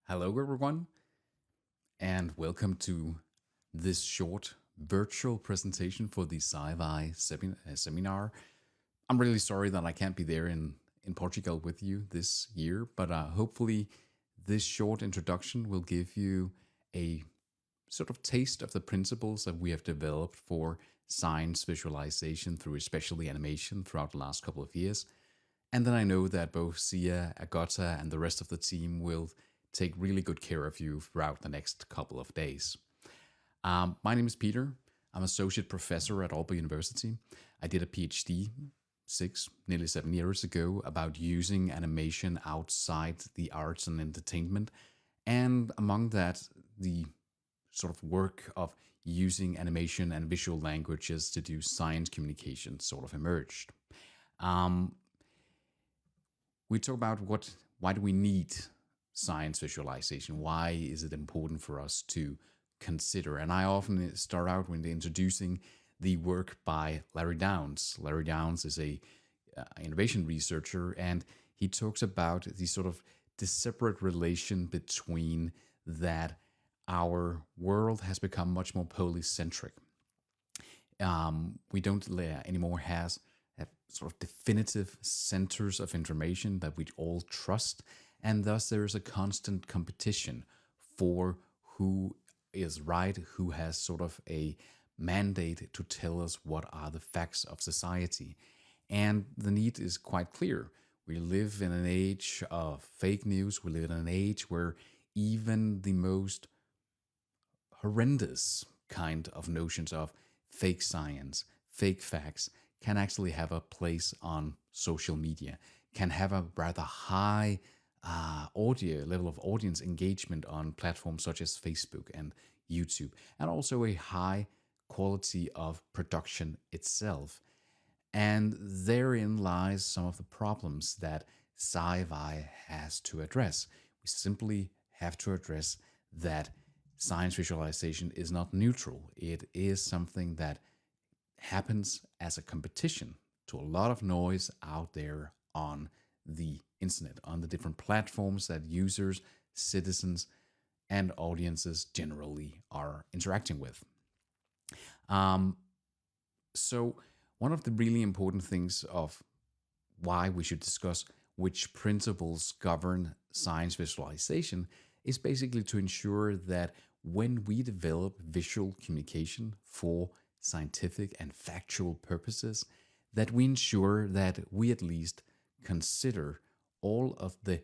Hello, everyone, and welcome to this short virtual presentation for the SciVi seminar. I'm really sorry that I can't be there in Portugal with you this year, but hopefully, this short introduction will give you a sort of taste of the principles that we have developed for science visualization through especially animation throughout the last couple of years. And then I know that both Sia, Agata, and the rest of the team will take really good care of you throughout the next couple of days. My name is Peter. I'm associate professor at Aalborg University. I did a PhD nearly 7 years ago about using animation outside the arts and entertainment. And among that, the sort of work of using animation and visual languages to do science communication sort of emerged. We talk about why do we need science visualization? Why is it important for us to consider? And I often start out when introducing the work by Larry Downs. Larry Downs is a innovation researcher, and he talks about the separate relation between that our world has become much more polycentric. We don't anymore have sort of definitive centers of information that we all trust, and thus there is a constant competition for who is right, who has sort of a mandate to tell us what are the facts of society. And the need is quite clear. We live in an age of fake news. We live in an age where even the most horrendous kind of notions of fake science, fake facts, can actually have a place on social media, can have a rather high level of audience engagement on platforms such as Facebook and YouTube, and also a high quality of production itself. And therein lies some of the problems that SciVi has to address. We simply have to address that science visualization is not neutral. It is something that happens as a competition to a lot of noise out there on the internet, on the different platforms that users, citizens, and audiences generally are interacting with. So one of the really important things of why we should discuss which principles govern science visualization is basically to ensure that when we develop visual communication for scientific and factual purposes, that we ensure that we at least consider all of the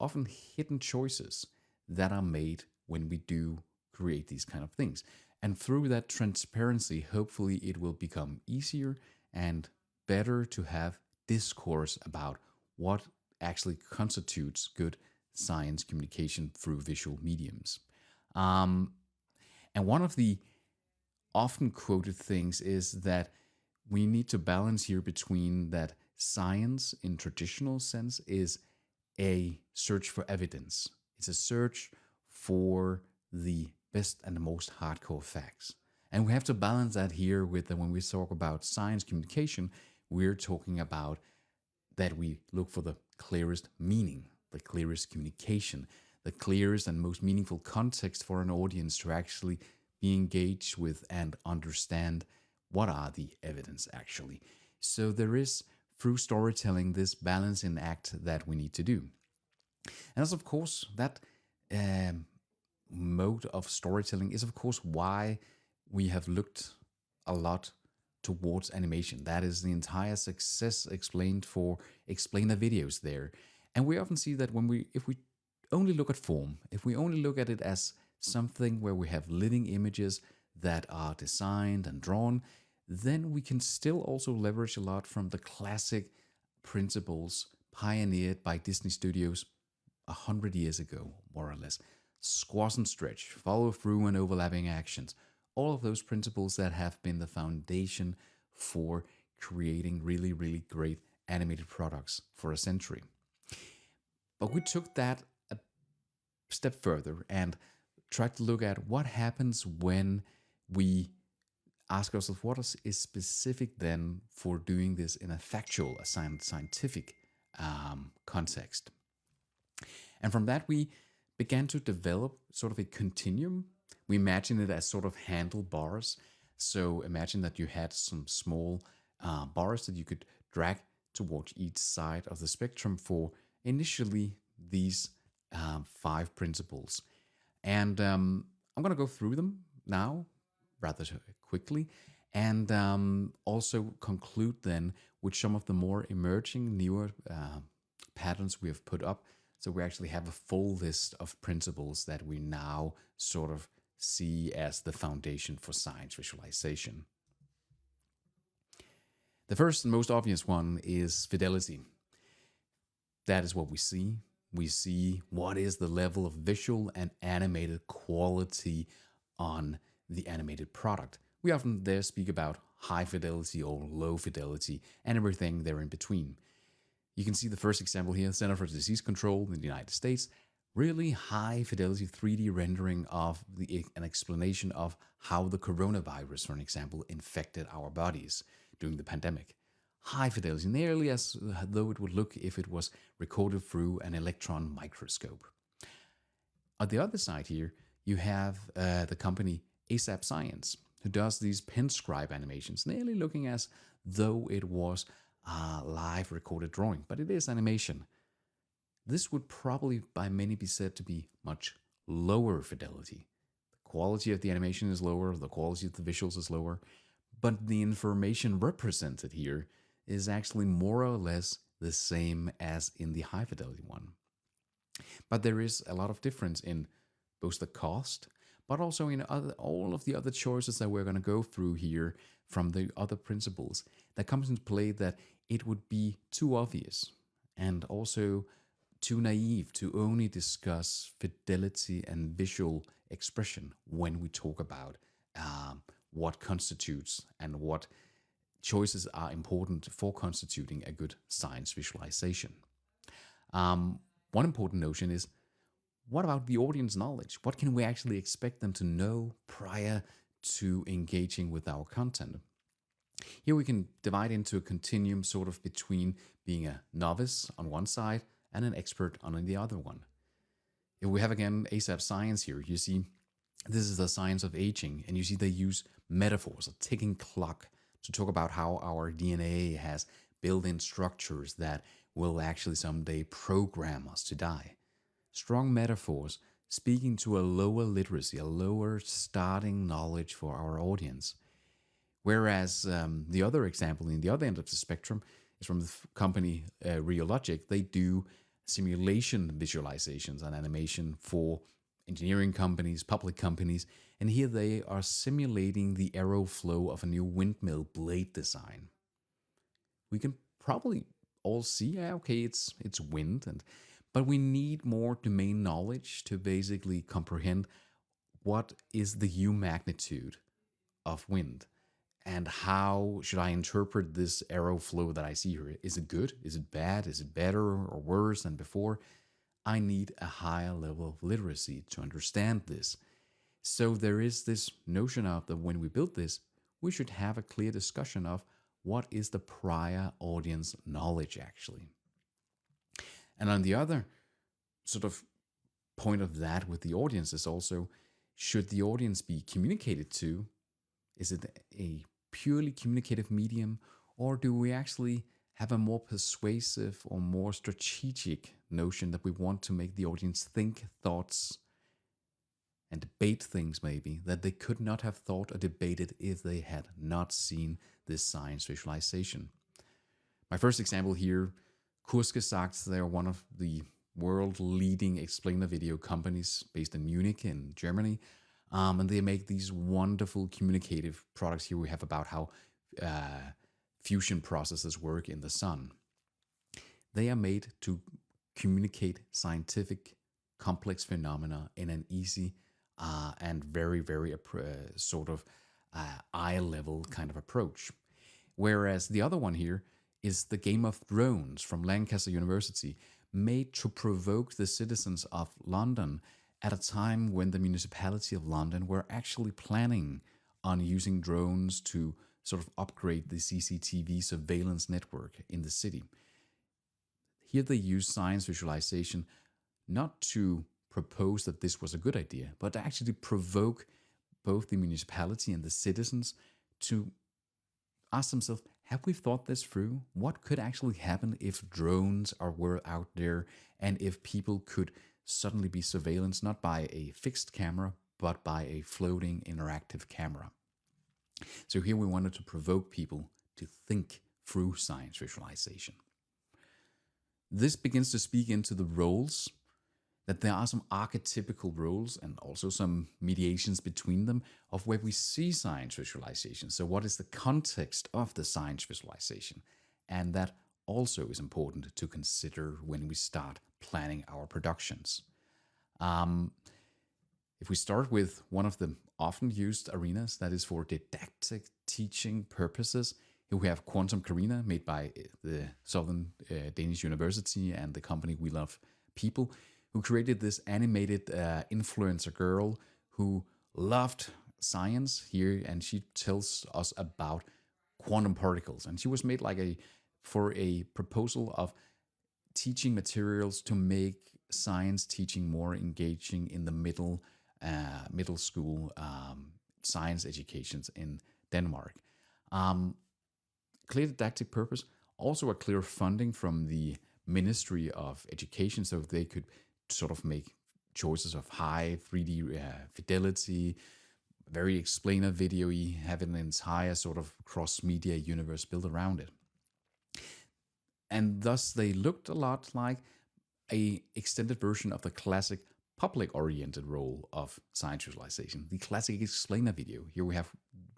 often hidden choices that are made when we do create these kind of things. And through that transparency, hopefully it will become easier and better to have discourse about what actually constitutes good science communication through visual mediums. And one of the often quoted things is that we need to balance here between that science in traditional sense is a search for evidence. It's a search for the best and the most hardcore facts. And we have to balance that here with when we talk about science communication, we're talking about that we look for the clearest meaning, the clearest communication, the clearest and most meaningful context for an audience to actually be engaged with and understand what are the evidence actually. So there is, through storytelling, this balancing act that we need to do. And that's, of course, that mode of storytelling is, of course, why we have looked a lot towards animation. That is the entire success explained the videos there. And we often see that if we only look at form, if we only look at it as something where we have living images that are designed and drawn, then we can still also leverage a lot from the classic principles pioneered by Disney Studios 100 years ago, more or less. Squash and stretch, follow through and overlapping actions. All of those principles that have been the foundation for creating really, really great animated products for a century. But we took that a step further and tried to look at what happens when we ask ourselves what is specific then for doing this in a factual, scientific context. And from that, we began to develop sort of a continuum. We imagine it as sort of handlebars. So imagine that you had some small bars that you could drag towards each side of the spectrum for initially these 5 principles. And I'm going to go through them now rather quickly and also conclude then with some of the more emerging, newer patterns we have put up. So we actually have a full list of principles that we now sort of see as the foundation for science visualization. The first and most obvious one is fidelity. That is what we see. We see what is the level of visual and animated quality on the animated product. We often there speak about high fidelity or low fidelity and everything there in between. You can see the first example here, Center for Disease Control in the United States. Really high fidelity 3D rendering of an explanation of how the coronavirus, for an example, infected our bodies during the pandemic. High fidelity, nearly as though it would look if it was recorded through an electron microscope. On the other side here, you have the company ASAP Science, who does these pen scribe animations, nearly looking as though it was a live recorded drawing, but it is animation. This would probably by many be said to be much lower fidelity. The quality of the animation is lower, the quality of the visuals is lower, but the information represented here is actually more or less the same as in the high fidelity one. But there is a lot of difference in both the cost, but also in all of the other choices that we're going to go through here from the other principles that comes into play, that it would be too obvious and also too naive to only discuss fidelity and visual expression when we talk about what constitutes and what choices are important for constituting a good science visualization. One important notion is, what about the audience knowledge? What can we actually expect them to know prior to engaging with our content? Here we can divide into a continuum sort of between being a novice on one side and an expert on the other one. If we have again ASAP Science here, you see this is the science of aging, and you see they use metaphors, a ticking clock, to talk about how our DNA has built-in structures that will actually someday program us to die. Strong metaphors speaking to a lower literacy, a lower starting knowledge for our audience. Whereas the other example in the other end of the spectrum is from the company Realogic. They do simulation visualizations and animation for engineering companies, public companies, and here they are simulating the aeroflow of a new windmill blade design. We can probably all see, okay, it's wind, but we need more domain knowledge to basically comprehend what is the U magnitude of wind. And how should I interpret this aeroflow that I see here? Is it good? Is it bad? Is it better or worse than before? I need a higher level of literacy to understand this. So there is this notion of that when we build this, we should have a clear discussion of what is the prior audience knowledge actually. And on the other sort of point of that with the audience is also, should the audience be communicated to? Is it a purely communicative medium, or do we actually have a more persuasive or more strategic notion that we want to make the audience think thoughts and debate things maybe that they could not have thought or debated if they had not seen this science visualization? My first example here, Kurzgesagt, they're one of the world-leading explainer video companies based in Munich in Germany. And they make these wonderful communicative products. Here we have about how fusion processes work in the sun. They are made to communicate scientific, complex phenomena in an easy and very, very sort of eye-level kind of approach. Whereas the other one here is the Game of Thrones from Lancaster University, made to provoke the citizens of London at a time when the municipality of London were actually planning on using drones to sort of upgrade the CCTV surveillance network in the city. Here they use science visualization not to propose that this was a good idea, but actually provoke both the municipality and the citizens to ask themselves, have we thought this through? What could actually happen if drones were out there and if people could suddenly be surveillance not by a fixed camera, but by a floating interactive camera? So here we wanted to provoke people to think through science visualization. This begins to speak into the roles, that there are some archetypical roles and also some mediations between them of where we see science visualization. So what is the context of the science visualization? And that also is important to consider when we start planning our productions. If we start with one of the often used arenas, that is for didactic teaching purposes, here we have Quantum Carina, made by the Southern Danish University and the company We Love People, who created this animated influencer girl who loved science here, and she tells us about quantum particles. And she was made for a proposal of teaching materials to make science teaching more engaging in the middle school science educations in Denmark. Clear didactic purpose, also a clear funding from the Ministry of Education, so they could sort of make choices of high 3D fidelity, very explainer video-y, have an entire sort of cross-media universe built around it. And thus they looked a lot like a extended version of the classic public-oriented role of science visualization, the classic explainer video. Here we have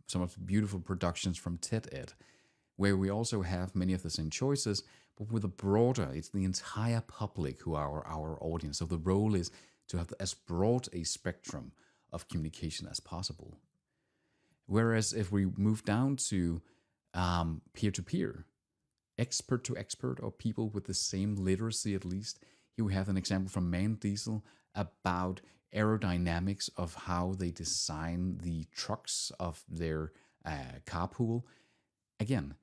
some of the beautiful productions from TED Ed, where we also have many of the same choices, but with a broader, it's the entire public who are our audience. So the role is to have as broad a spectrum of communication as possible. Whereas if we move down to peer-to-peer, expert to expert, or people with the same literacy at least, here we have an example from Man Diesel about aerodynamics of how they design the trucks of their carpool. Again,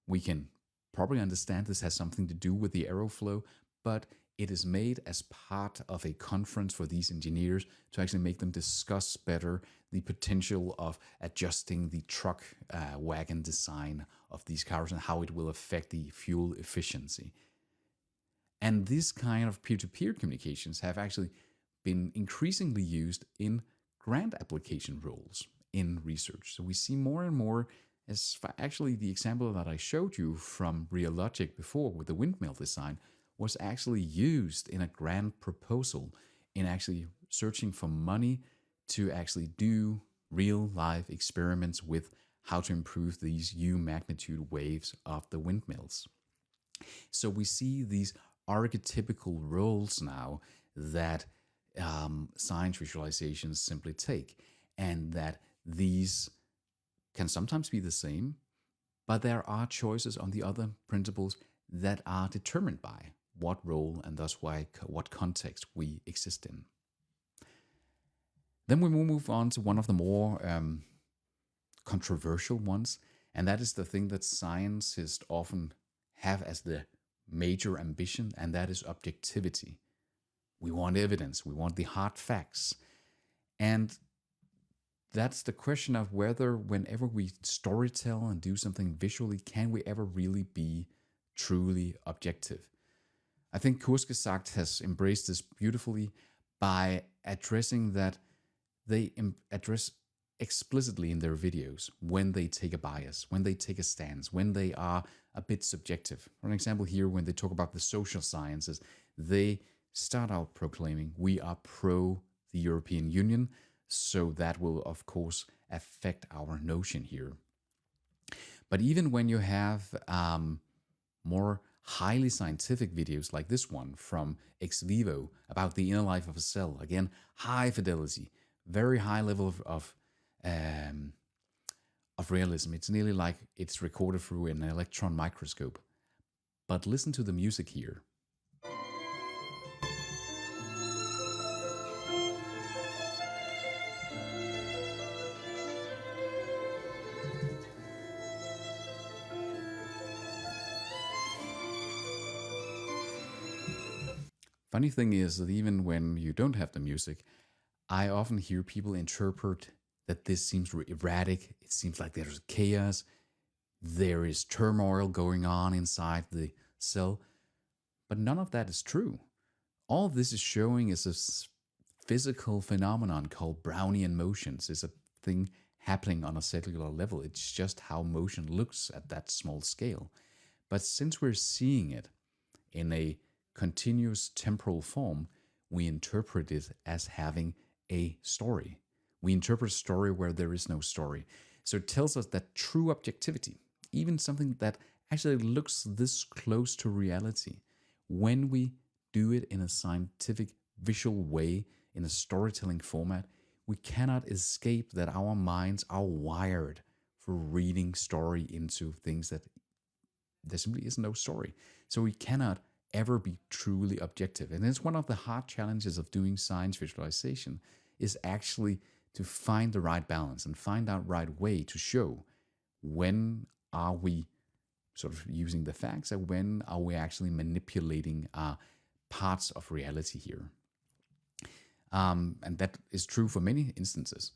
we can probably understand this has something to do with the aeroflow, but it is made as part of a conference for these engineers to actually make them discuss better the potential of adjusting the truck wagon design of these cars and how it will affect the fuel efficiency. And this kind of peer-to-peer communications have actually been increasingly used in grant application roles in research. So we see more and more, as actually the example that I showed you from Realogic before with the windmill design was actually used in a grant proposal in actually searching for money to actually do real life experiments with how to improve these U magnitude waves of the windmills. So we see these archetypical roles now that science visualizations simply take, and that these can sometimes be the same, but there are choices on the other principles that are determined by what role and thus what context we exist in. Then we move on to one of the more controversial ones, and that is the thing that scientists often have as the major ambition, and that is objectivity. We want evidence, we want the hard facts. And that's the question of whether whenever we storytell and do something visually, can we ever really be truly objective? I think Kurzgesagt has embraced this beautifully by addressing that they address explicitly in their videos when they take a bias, when they take a stance, when they are a bit subjective. For an example here, when they talk about the social sciences, they start out proclaiming we are pro the European Union, so that will of course affect our notion here. But even when you have more highly scientific videos like this one from Ex Vivo about the inner life of a cell, again, high fidelity, very high level of realism. It's nearly like it's recorded through an electron microscope. But listen to the music here. Funny thing is that even when you don't have the music, I often hear people interpret that this seems erratic. It seems like there's chaos. There is turmoil going on inside the cell. But none of that is true. All of this is showing is a physical phenomenon called Brownian motions. It's a thing happening on a cellular level. It's just how motion looks at that small scale. But since we're seeing it in a continuous temporal form, we interpret it as having a story. We interpret a story where there is no story. So it tells us that true objectivity, even something that actually looks this close to reality, when we do it in a scientific, visual way, in a storytelling format, we cannot escape that our minds are wired for reading story into things that there simply is no story. So we cannot ever be truly objective. And it's one of the hard challenges of doing science visualization is actually to find the right balance and find out right way to show when are we sort of using the facts and when are we actually manipulating parts of reality here. And that is true for many instances.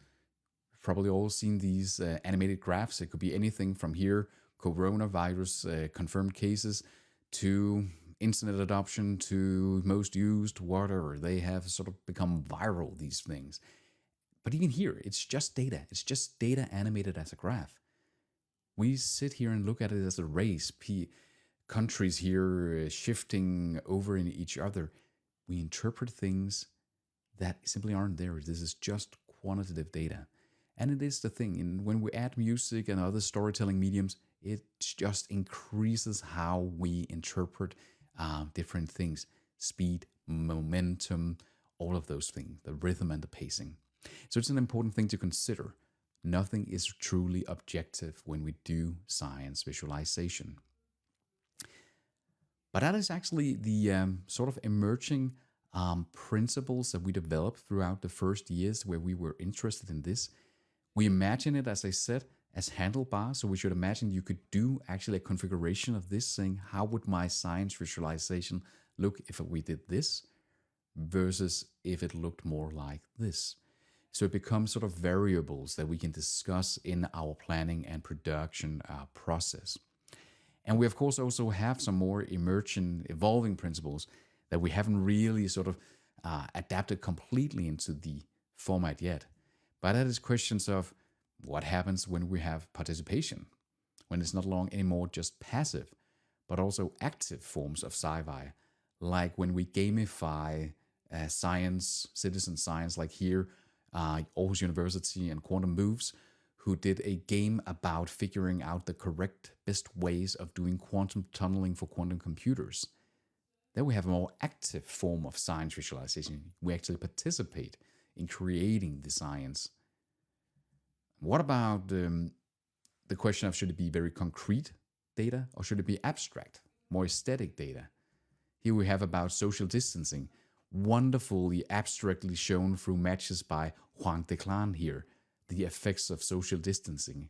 You've probably all seen these animated graphs. It could be anything from here, coronavirus confirmed cases, to internet adoption, to most used, whatever. They have sort of become viral, these things. But even here, it's just data. It's just data animated as a graph. We sit here and look at it as a race, countries here shifting over in each other. We interpret things that simply aren't there. This is just quantitative data. And it is the thing, and when we add music and other storytelling mediums, it just increases how we interpret different things. Speed, momentum, all of those things, the rhythm and the pacing. So it's an important thing to consider. Nothing is truly objective when we do science visualization. But that is actually the sort of emerging principles that we developed throughout the first years where we were interested in this. We imagine it, as I said, as handlebars. So we should imagine you could do actually a configuration of this, saying, how would my science visualization look if we did this versus if it looked more like this? So it becomes sort of variables that we can discuss in our planning and production process. And we, of course, also have some more emergent, evolving principles that we haven't really sort of adapted completely into the format yet. But that is questions of what happens when we have participation, when it's not long anymore just passive, but also active forms of SciVi, like when we gamify science, citizen science, like here, Aarhus University and Quantum Moves, who did a game about figuring out the correct best ways of doing quantum tunneling for quantum computers. Then we have a more active form of science visualization. We actually participate in creating the science. What about the question of should it be very concrete data or should it be abstract, more aesthetic data? Here we have about social distancing, wonderfully abstractly shown through matches by Juan Declan here, the effects of social distancing,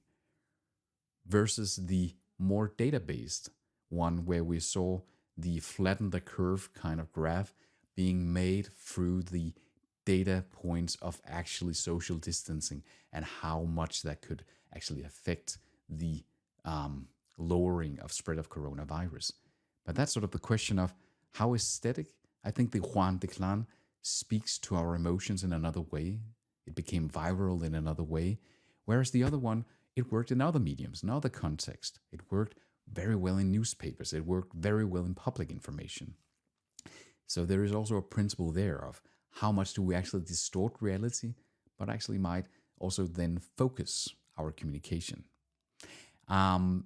versus the more data-based one where we saw the flatten the curve kind of graph being made through the data points of actually social distancing and how much that could actually affect the lowering of spread of coronavirus. But that's sort of the question of how aesthetic. I think the Juan Declan speaks to our emotions in another way. It became viral in another way. Whereas the other one, it worked in other mediums, in other context. It worked very well in newspapers. It worked very well in public information. So there is also a principle there of how much do we actually distort reality, but actually might also then focus our communication. And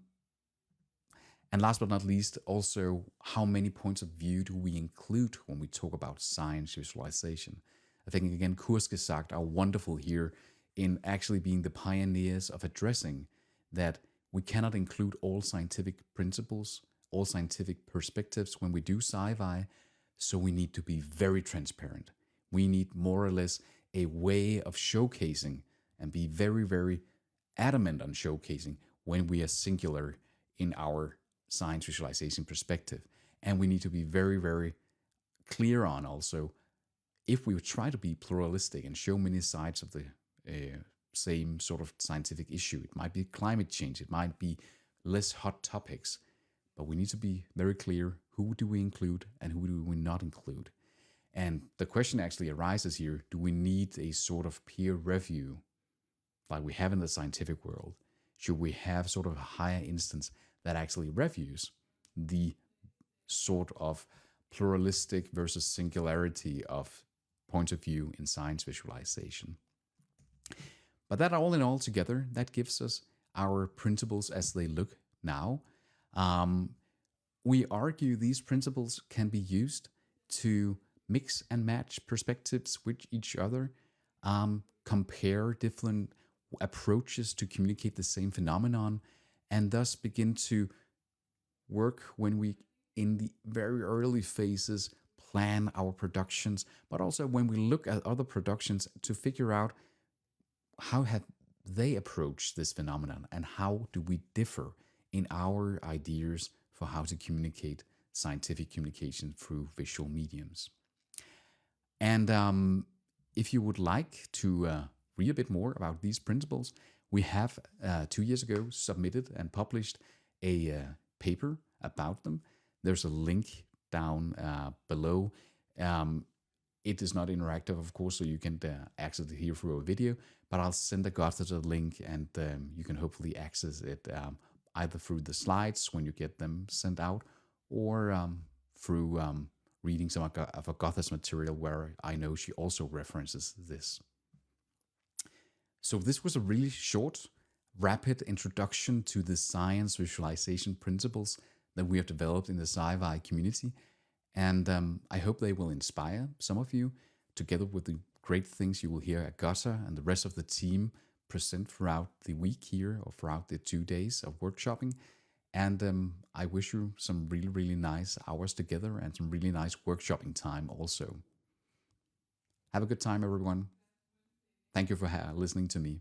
last but not least, also, how many points of view do we include when we talk about science visualization? I think, again, Kurzgesagt are wonderful here in actually being the pioneers of addressing that we cannot include all scientific principles, all scientific perspectives when we do SciVi, so we need to be very transparent. We need more or less a way of showcasing and be very, very adamant on showcasing when we are singular in our science visualization perspective. And we need to be very, very clear on also, if we try to be pluralistic and show many sides of the same sort of scientific issue, it might be climate change, it might be less hot topics, but we need to be very clear, who do we include and who do we not include? And the question actually arises here, do we need a sort of peer review like we have in the scientific world? Should we have sort of a higher instance that actually reviews the sort of pluralistic versus singularity of point of view in science visualization? But that all in all together, that gives us our principles as they look now. We argue these principles can be used to mix and match perspectives with each other, compare different approaches to communicate the same phenomenon, and thus begin to work when we, in the very early phases, plan our productions, but also when we look at other productions to figure out how have they approached this phenomenon and how do we differ in our ideas for how to communicate scientific communication through visual mediums. And if you would like to read a bit more about these principles, we have 2 years ago submitted and published a paper about them. There's a link down below. It is not interactive, of course, so you can access it here through a video, but I'll send a the link and you can hopefully access it either through the slides when you get them sent out or through reading some of Agatha's material where I know she also references this. So this was a really short, rapid introduction to the science visualization principles that we have developed in the SciVi community. And I hope they will inspire some of you, together with the great things you will hear Agatha and the rest of the team present throughout the week here or throughout the 2 days of workshopping. And I wish you some really, really nice hours together and some really nice workshopping time also. Have a good time, everyone. Thank you for listening to me.